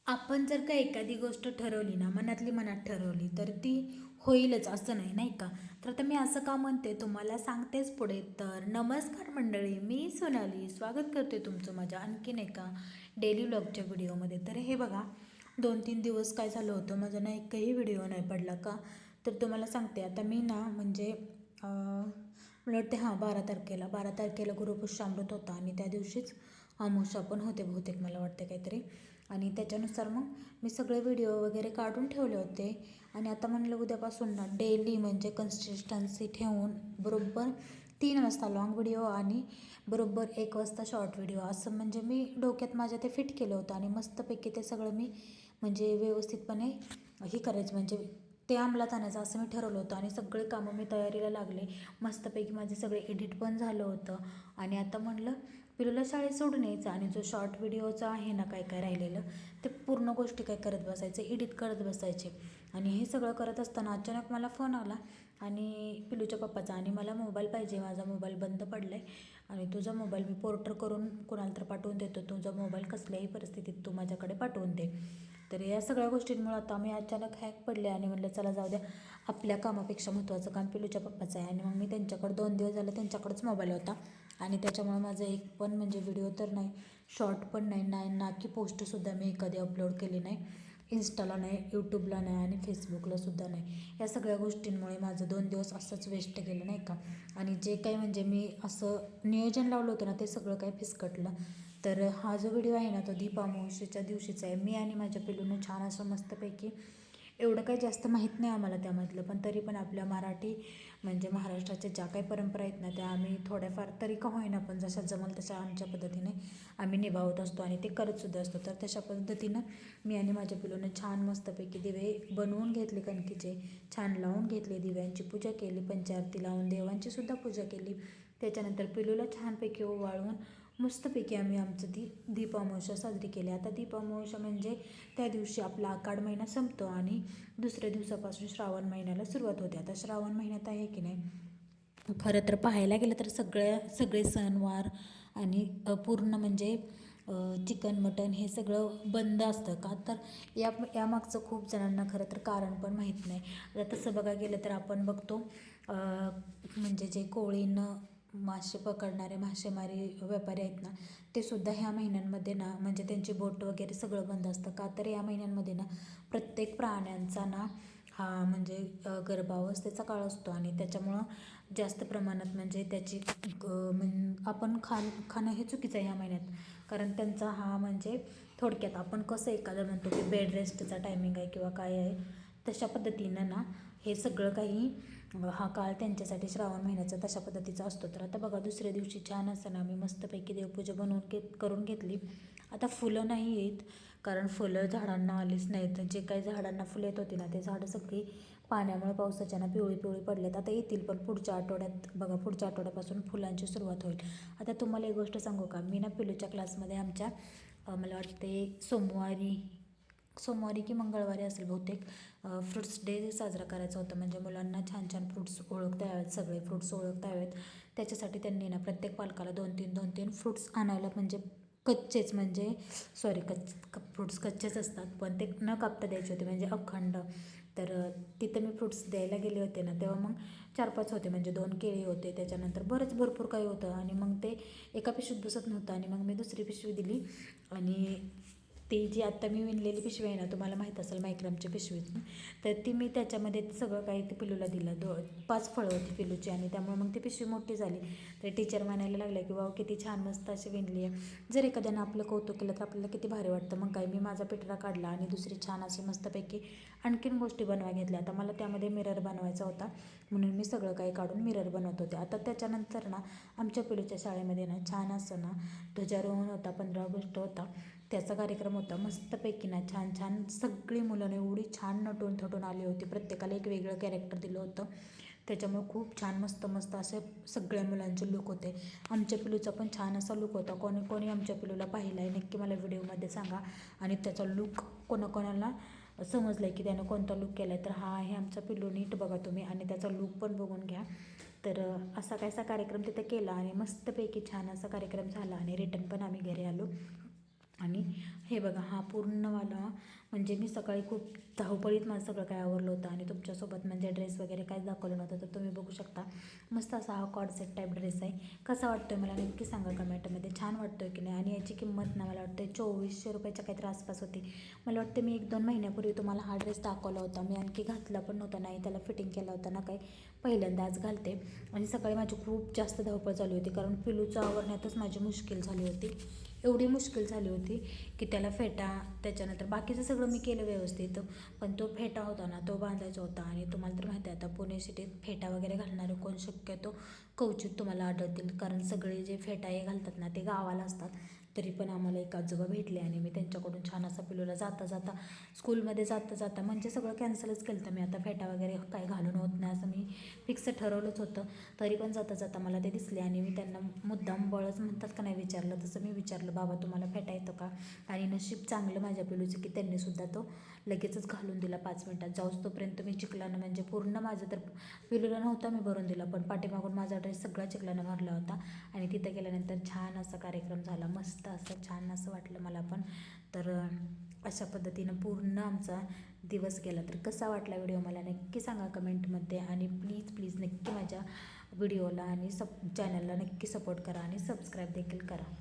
आपण जर का एखादी गोष्ट ठरवली ना, मनातली मनात ठरवली, तर ती होईलच असं नाही, नाही का? तर आता मी असं का म्हणते तुम्हाला सांगतेच पुढे. तर नमस्कार मंडळी, मी सोनाली स्वागत करते तुमचं माझ्या आणखीन एका डेली व्लॉगच्या व्हिडिओमध्ये. तर हे बघा, 2-3 दिवस काय झालं होतं, माझा ना एकही व्हिडिओ नाही पडला का? तर तुम्हाला सांगते आता मी ना म्हणजे मला वाटते 12 तारखेला गुरुपुष्यामृत होता आणि त्या दिवशीच अमावस्या पण होते बहुतेक, मला वाटते काहीतरी. आणि त्याच्यानुसार मग मी सगळे व्हिडिओ वगैरे काढून ठेवले होते. आणि आता म्हणलं उद्यापासून ना डेली म्हणजे कन्सिस्टन्सी ठेवून बरोबर 3 वाजता लॉंग व्हिडिओ आणि बरोबर 1 वाजता शॉर्ट व्हिडिओ, असं म्हणजे मी डोक्यात माझ्या ते फिट केलं होतं. आणि मस्तपैकी ते सगळं मी म्हणजे व्यवस्थितपणे हे करायचं, म्हणजे ते अंमलात आणायचं असं मी ठरवलं होतं. आणि सगळे कामं मी तयारीला लागले. मस्तपैकी माझे सगळे एडिट पण झालं होतं. आणि आता म्हणलं पिलूला शाळेत सोडून यायचं आणि जो शॉर्ट व्हिडिओचा आहे ना काय काय राहिलेलं, ते पूर्ण गोष्टी काय करत बसायचे, एडिट करत बसायचे. आणि हे सगळं करत असताना अचानक मला फोन आला आणि पिलूच्या पप्पाचा, आणि मला मोबाईल पाहिजे, माझा मोबाईल बंद पडला आहे आणि तुझा मोबाईल मी पोर्टर करून कोणाला तर पाठवून देतो, तुझा मोबाईल कसल्याही परिस्थितीत तू माझ्याकडे पाठवून दे. तर या सगळ्या गोष्टींमुळे आता मी अचानक हॅक पडले आणि म्हटलं चला जाऊ द्या, आपल्या कामापेक्षा महत्त्वाचं काम पिलूच्या पप्पाचं आहे. आणि मग मी त्यांच्याकडे 2 दिवस झाले त्यांच्याकडेच मोबाईल होता. आणि त्याच्यामुळे माझं एक पण म्हणजे व्हिडिओ तर नाही, शॉर्ट पण नाही, ना की पोस्टसुद्धा मी कधी अपलोड केली नाही. इन्स्टाला नाही, यूट्यूबला नाही आणि फेसबुकलासुद्धा नाही. या सगळ्या गोष्टींमुळे माझं 2 दिवस असंच वेस्ट गेलं, नाही का? आणि जे काही म्हणजे मी असं नियोजन लावलं होतं ना, ते सगळं काही फिसकटलं. तर हा जो व्हिडिओ आहे ना, तो दीप अमावस्येच्या दिवशीचा आहे. मी आणि माझ्या पिलूनं छान असं मस्तपैकी, एवढं काही जास्त माहीत नाही आम्हाला त्यामधलं, पण तरी पण आपल्या मराठी म्हणजे महाराष्ट्राच्या ज्या काही परंपरा आहेत ना, त्या आम्ही थोड्याफार तरी का होईना पण जशा जमल तशा आमच्या पद्धतीने आम्ही निभावत असतो आणि ते करतसुद्धा असतो. तर तशा पद्धतीनं मी आणि माझ्या पिलूनं छान मस्तपैकी दिवे बनवून घेतले कणकीचे, छान लावून घेतले, दिव्यांची पूजा केली, पंचारती लावून देवांचीसुद्धा पूजा केली. त्याच्यानंतर पिलूला छानपैकी ओवाळून मस्तपैकी आम्ही आमचं दीप अमावस्या साजरी केली. आता दीप अमावस्या म्हणजे त्या दिवशी आपला आषाढ महिना संपतो आणि दुसऱ्या दिवसापासून श्रावण महिन्याला सुरुवात होते. आता श्रावण महिन्यात आहे की नाही, खरं तर पाहायला गेलं तर सगळे सणवार आणि पूर्ण म्हणजे चिकन मटन हे सगळं बंद असतं का? तर यामागचं खूप जणांना खरं तर कारण पण माहीत नाही. आता तसं बघा गेलं तर आपण बघतो म्हणजे जे कोळीनं मासे पकडणारे मासेमारी व्यापारी आहेत ना, ते सुद्धा ह्या महिन्यांमध्ये ना म्हणजे त्यांची बोट वगैरे सगळं बंद असतं का? तर या महिन्यांमध्ये ना प्रत्येक प्राण्यांचा ना हा म्हणजे गर्भावस्थेचा काळ असतो आणि त्याच्यामुळं जास्त प्रमाणात म्हणजे त्याची आपण खाणं हे चुकीचं आहे ह्या महिन्यात. कारण त्यांचा हा म्हणजे थोडक्यात आपण कसं एखादं म्हणतो की बेड रेस्टचा टायमिंग आहे किंवा काय आहे, तशा पद्धतीनं ना हे सगळं काही हा काळ त्यांच्यासाठी श्रावण महिन्याचा तशा पद्धतीचा असतो. तर आता बघा, दुसऱ्या दिवशी छान असं ना आम्ही मस्तपैकी देवपूजा करून घेतली. आता फुलं नाही येत, कारण फुलं झाडांना आलीच नाहीत. जे काही झाडांना फुलं येत होती ना, ते झाडं सगळी पाण्यामुळे पावसाच्या ना पिवळी पिवळी पडलेत. आता येतील पण पुढच्या आठवड्यात बघा, पुढच्या आठवड्यापासून फुलांची सुरुवात होईल. आता तुम्हाला एक गोष्ट सांगू का, मी ना पिलूच्या क्लासमध्ये आमच्या मला वाटते सोमवारी की मंगळवारी असेल बहुतेक, फ्रुट्स डे साजरा करायचा होता. म्हणजे मुलांना छान छान फ्रुट्स ओळखता यावेत, सगळे फ्रुट्स ओळखता यावेत, त्याच्यासाठी त्यांनी ना प्रत्येक पालकाला 2-3 फ्रुट्स आणायला, म्हणजे कच्चेच म्हणजे फ्रुट्स कच्चेच असतात पण ते न कापता द्यायचे होते, म्हणजे अखंड. तर तिथं मी फ्रुट्स द्यायला गेले होते ना, तेव्हा मग 4-5 होते, म्हणजे 2 केळी होते, त्याच्यानंतर भरपूर काही होतं. आणि मग ते एका पिशवीत बसत नव्हतं आणि मग मी दुसरी पिशवी दिली. आणि ती जी आत्ता मी विणलेली पिशवी आहे ना, तुम्हाला माहीत असेल मायक्रमची पिशवी, तर ती मी त्याच्यामध्ये सगळं काही ते पिलूला दिलं. 5 फळं होती पिलूची आणि त्यामुळे मग ती पिशवी मोठी झाली. तर टीचर म्हणायला लागल्या की वाव किती छान मस्त अशी विणली आहे. जर एखाद्यानं आपलं कौतुक केलं तर आपल्याला किती भारी वाटतं. मग काय, मी माझा पिटरा काढला आणि दुसरी छान अशी मस्तपैकी आणखीन गोष्टी बनवायला घेतल्या. आता मला त्यामध्ये मिरर बनवायचा होता म्हणून मी सगळं काही काढून मिरर बनवत होते. आता त्याच्यानंतर ना आमच्या पिलूच्या शाळेमध्ये ना छान असं ना ध्वजारोहण होता, 15 ऑगस्ट होता, त्याचा कार्यक्रम होता. मस्तपैकी ना छान सगळी मुलं एवढी छान नटून थटून आली होती, प्रत्येकाला एक वेगळं कॅरेक्टर दिलं होतं. त्याच्यामुळे खूप छान मस्त असे सगळ्या मुलांचे लुक होते. आमच्या पिलूचा पण छान असा लुक होता. कोणी आमच्या पिलूला पाहिला आहे नक्की मला व्हिडिओमध्ये सांगा. आणि त्याचा लुक कोणाकोणाला समजलं आहे की त्यानं कोणता लुक केला आहे, तर हा आहे आमचा पिलू. नीट बघा तुम्ही आणि त्याचा लुक पण बघून घ्या. तर असा कार्यक्रम तिथं केला आणि मस्तपैकी छान असा कार्यक्रम झाला आणि रिटर्न पण आम्ही घरी आलो. आणि हे बघा हा पूर्ण मला म्हणजे मी सकाळी खूप धावपळीत माझं सगळं काय आवरलं होतं आणि तुमच्यासोबत म्हणजे ड्रेस वगैरे काय दाखवलं नव्हतं, तर तुम्ही बघू शकता मस्त असा हा कॉर्डसेट टाईप ड्रेस आहे. कसा वाटतोय मला नक्की सांगा कमेंटमध्ये, छान वाटतोय की नाही. आणि याची किंमत ना मला वाटतं 2400 रुपयाच्या काहीतरी आसपास होती. मला वाटतं मी 1-2 महिन्यापूर्वी तुम्हाला हा ड्रेस दाखवला होता, मी आणखी घातला पण नव्हता, नाही त्याला फिटिंग केला होता ना काही, पहिल्यांदा आज घालते. आणि सकाळी माझी खूप जास्त धावपळ झाली होती कारण पिलूचं आवरण्यातच माझी मुश्किल झाली होती, एवढी मुश्किल झाली होती की त्याला फेटा, त्याच्यानंतर बाकीचं सगळं मी केलं व्यवस्थित, पण तो फेटा होता ना तो बांधायचा होता. आणि तुम्हाला तर माहिती आहे आता पुणे सिटीत फेटा वगैरे घालणारे कोण शक्यतो क्वचित तुम्हाला आढळतील, कारण सगळे जे फेटा हे घालतात ना ते गावाला असतात. तरी पण आम्हाला एक आजोबा भेटले आणि मी त्यांच्याकडून छान असा पिलूला जाता जाता, स्कूलमध्ये जाता जाता म्हणजे सगळं कॅन्सलच केलं. तर मी आता फेटा वगैरे काय घालून होत नाही असं मी फिक्स ठरवलंच होतं. तरी पण जाता जाता मला ते दिसले आणि मी त्यांना मुद्दाम बळच म्हणतात का नाही विचारलं, तसं मी विचारलं, बाबा तुम्हाला फेटा येतो का. आणि नशीब चांगलं माझ्या पिलूचं की त्यांनीसुद्धा तो लगेचच घालून दिला 5 मिनटात. जाऊच तोपर्यंत मी चिखलानं म्हणजे पूर्ण माझं तर पिलूला नव्हता मी भरून दिला, पण पाठीमागून माझा ड्रेस सगळा चिखलानं भरला होता. आणि तिथं गेल्यानंतर छान असा कार्यक्रम झाला, मस्त असं छान असं वाटलं मला पण. तर अशा पद्धतीनं पूर्ण आमचा दिवस गेला. तर कसा वाटला व्हिडिओ मला नक्की सांगा कमेंटमध्ये. आणि प्लीज नक्की माझ्या व्हिडिओला आणि चॅनलला नक्की सपोर्ट करा आणि सबस्क्राईब देखील करा.